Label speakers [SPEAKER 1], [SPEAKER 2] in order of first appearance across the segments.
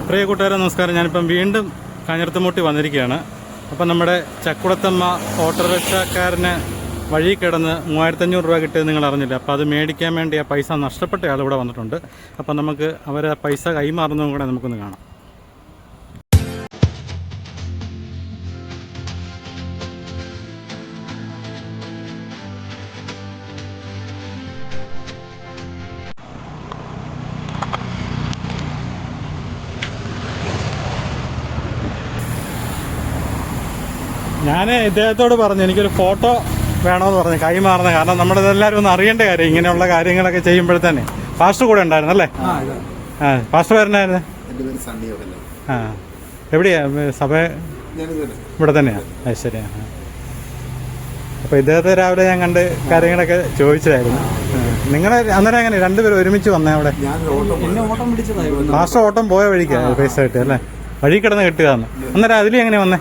[SPEAKER 1] പ്രിയ കൂട്ടുകാരെ നമസ്കാരം. ഞാനിപ്പം വീണ്ടും കാഞ്ഞിരത്തുമുട്ടി വന്നിരിക്കുകയാണ്. അപ്പം നമ്മുടെ ചക്കുളത്തമ്മ ഓട്ടോറിക്ഷക്കാരന് വഴി കിടന്ന് 3500 രൂപ കിട്ടിയത് നിങ്ങൾ അറിഞ്ഞില്ല. അപ്പോൾ അത് മേടിക്കാൻ വേണ്ടി ആ പൈസ നഷ്ടപ്പെട്ട ആൾ ഇവിടെ വന്നിട്ടുണ്ട്. അപ്പം നമുക്ക് അവർ ആ പൈസ കൈമാറുന്നതും കൂടെ നമുക്കൊന്ന് കാണാം. ഞാൻ ഇദ്ദേഹത്തോട് പറഞ്ഞു എനിക്കൊരു ഫോട്ടോ വേണമെന്ന് പറഞ്ഞു കൈമാറുന്നത്. കാരണം നമ്മുടെ ഇതെല്ലാവരും ഒന്ന് അറിയേണ്ട കാര്യം ഇങ്ങനെയുള്ള കാര്യങ്ങളൊക്കെ ചെയ്യുമ്പോഴത്തന്നെ. പാസ്റ്റർ കൂടെ ഉണ്ടായിരുന്നു അല്ലേ? പാസ്റ്റർ വരുന്നായിരുന്നു. എവിടെയാ സഭ? ഇവിടെ തന്നെയാണ്. അത് ശരിയാണ്. അപ്പോൾ ഇദ്ദേഹത്തെ രാവിലെ ഞാൻ കണ്ട് കാര്യങ്ങളൊക്കെ ചോദിച്ചതായിരുന്നു. നിങ്ങളെ അന്നേരം എങ്ങനെ രണ്ടുപേരും ഒരുമിച്ച് വന്നേ അവിടെ? പാസ്റ്റർ ഓട്ടം പോയ വഴിക്കാ പൈസ കിട്ടിയ അല്ലേ? വഴി കിടന്ന് കിട്ടുകയെന്ന്. അന്നേരം അതിൽ എങ്ങനെ വന്നേ?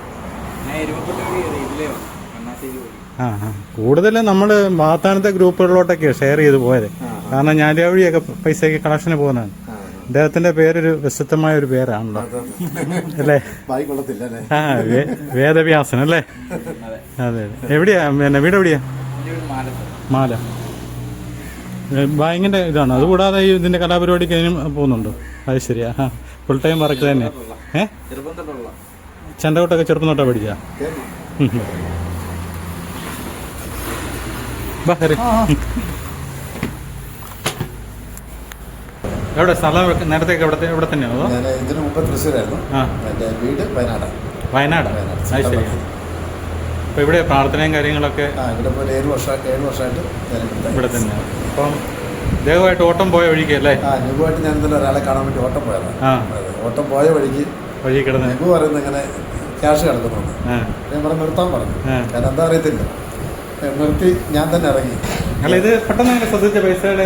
[SPEAKER 1] കൂടുതലും നമ്മൾ വാത്താനത്തെ ഗ്രൂപ്പുകളിലോട്ടൊക്കെ ഷെയർ ചെയ്ത് പോയത്. കാരണം ഞാലിയാവഴിയൊക്കെ പൈസയ്ക്ക് കളക്ഷന് പോകുന്നതാണ്. അദ്ദേഹത്തിന്റെ പേരൊരു വ്യത്യസ്തമായ ഒരു പേരാണല്ലോ അല്ലേ? വേദവ്യാസൻ അല്ലേ? അതെ. എവിടെയാ പിന്നെ വീട്? എവിടെയാ? മാല. ബാങ്കിന്റെ ഇതാണ്. അതുകൂടാതെ ഇതിന്റെ കലാപരിപാടിക്ക് അതിനും പോകുന്നുണ്ടോ? അത് ശരിയാ. ഫുൾ ടൈം വർക്ക് തന്നെ. ചണ്ടകോട്ടൊക്കെ ചെറുപ്പം തൊട്ടാ പഠിച്ചാ? എവിടെ സ്ഥലം? നേരത്തേക്ക് എവിടെ തന്നെയാണോ?
[SPEAKER 2] ഇതിനു മുമ്പ് തൃശ്ശൂരായിരുന്നു. എൻ്റെ വീട്
[SPEAKER 1] വയനാട്. അത് ശരി. അപ്പോൾ ഇവിടെ പ്രാർത്ഥനയും കാര്യങ്ങളൊക്കെ
[SPEAKER 2] ഇവിടെ ഇപ്പോൾ 7 വർഷമായിട്ട്
[SPEAKER 1] ഇവിടെ തന്നെയാണ്. അപ്പം ദേഹമായിട്ട് ഓട്ടം പോയ വഴിക്കല്ലേ?
[SPEAKER 2] നെബുവായിട്ട് ഞാൻ ഇന്നലെ ഒരാളെ കാണാൻ വേണ്ടി ഓട്ടം പോയതാണ്. ഓട്ടം പോയ വഴി കിടന്ന് നെബു പറയുന്നത് ഇങ്ങനെ ക്യാഷ് കിടക്കുന്നുണ്ട്. ഞാൻ പറഞ്ഞു നിർത്താൻ പറഞ്ഞു. കാരണം എന്താ അറിയത്തില്ല, നിർത്തി ഞാൻ തന്നെ ഇറങ്ങി.
[SPEAKER 1] അല്ല, ഇത് പെട്ടെന്ന് അങ്ങനെ ശ്രദ്ധിച്ച പൈസയുടെ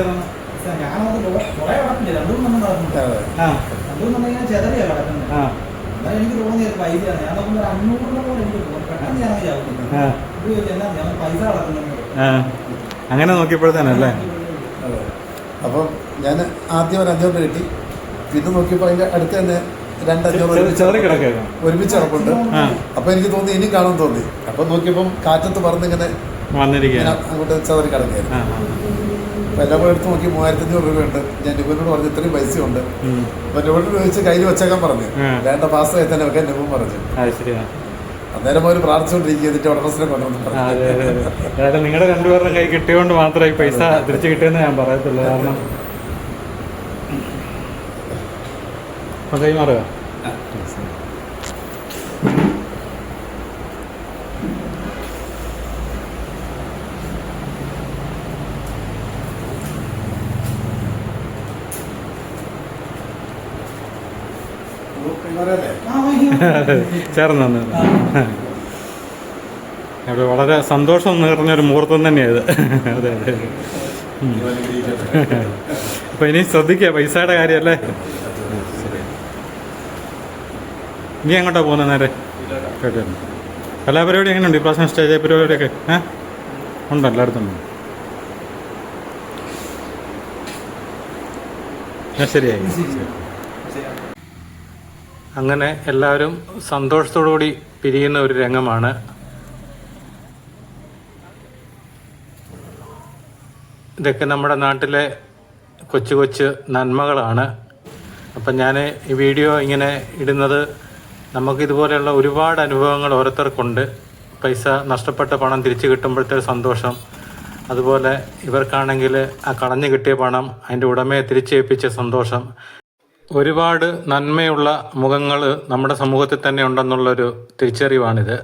[SPEAKER 1] അങ്ങനെ നോക്കിയപ്പോഴത്തേനല്ലേ?
[SPEAKER 2] അപ്പം ഞാൻ ആദ്യം ഒരു 500 കിട്ടി. പിന്നെ നോക്കിയപ്പോൾ അതിൻ്റെ അടുത്ത് തന്നെ 2-500 ഒരുമിച്ച് കിടപ്പുണ്ട്. അപ്പൊ എനിക്ക് തോന്നി ഇനി കാണാൻ തോന്നി. അപ്പൊ നോക്കിയപ്പം കാറ്റത്ത് പറന്നിങ്ങനെ അങ്ങോട്ട് ചതറി കിടക്കുകയായിരുന്നു. അപ്പൊ എല്ലാം കൂടെ എടുത്ത് നോക്കി 3500 രൂപയുണ്ട്. ഞാൻ നെബുവിനോട് പറഞ്ഞു ഇത്രയും പൈസയുണ്ട്. അപ്പൊ നെബുവിനോട് ചോദിച്ച് കയ്യിൽ വെച്ചേക്കാൻ പറഞ്ഞു. വേണ്ട പാസ്സായി തന്നെ വെക്കാൻ നെബുവും പറഞ്ഞു. അന്നേരം അവർ പ്രാർത്ഥിച്ചുകൊണ്ടിരിക്കുക എന്നിട്ട് ഉടമസ്ഥനെ കൊണ്ടുവന്നു.
[SPEAKER 1] നിങ്ങളുടെ രണ്ടുപേരുടെ കൈ കിട്ടിയോണ്ട് മാത്രമേ ഈ പൈസ തിരിച്ചു കിട്ടിയെന്ന് ഞാൻ പറയത്തുള്ളൂ. കാരണം കൈമാറുക. ചേർന്ന് അവിടെ വളരെ സന്തോഷം നിറഞ്ഞൊരു മുഹൂർത്തം തന്നെയാണ് ഇത്. അതെ അതെ. അപ്പൊ ഇനി ശ്രദ്ധിക്കുക പൈസയുടെ കാര്യമല്ലേ. നീ എങ്ങോട്ടാ പോകുന്നത്? നേരെ കേട്ടായിരുന്നു. കലാപരിപാടി എങ്ങനെയുണ്ട് ഇപ്രാവശ്യം? സ്റ്റേജ് പരിപാടിയൊക്കെ ഉണ്ടോ? എല്ലായിടത്തും ശരിയായി. അങ്ങനെ എല്ലാവരും സന്തോഷത്തോടുകൂടി പിരിയുന്ന ഒരു രംഗമാണ്. ഇതൊക്കെ നമ്മുടെ നാട്ടിലെ കൊച്ചു കൊച്ചു നന്മകളാണ്. അപ്പം ഞാൻ ഈ വീഡിയോ ഇങ്ങനെ ഇടുന്നത് നമുക്കിതുപോലെയുള്ള ഒരുപാട് അനുഭവങ്ങൾ ഓരോരുത്തർക്കുണ്ട്. പൈസ നഷ്ടപ്പെട്ട പണം തിരിച്ചു കിട്ടുമ്പോഴത്തെ സന്തോഷം, അതുപോലെ ഇവർക്കാണെങ്കിൽ ആ കളഞ്ഞു കിട്ടിയ പണം അതിൻ്റെ ഉടമയെ തിരിച്ചേൽപ്പിച്ച സന്തോഷം. ഒരുപാട് നന്മയുള്ള മുഖങ്ങൾ നമ്മുടെ സമൂഹത്തിൽ തന്നെ ഉണ്ടെന്നുള്ളൊരു തിരിച്ചറിവാണിത്.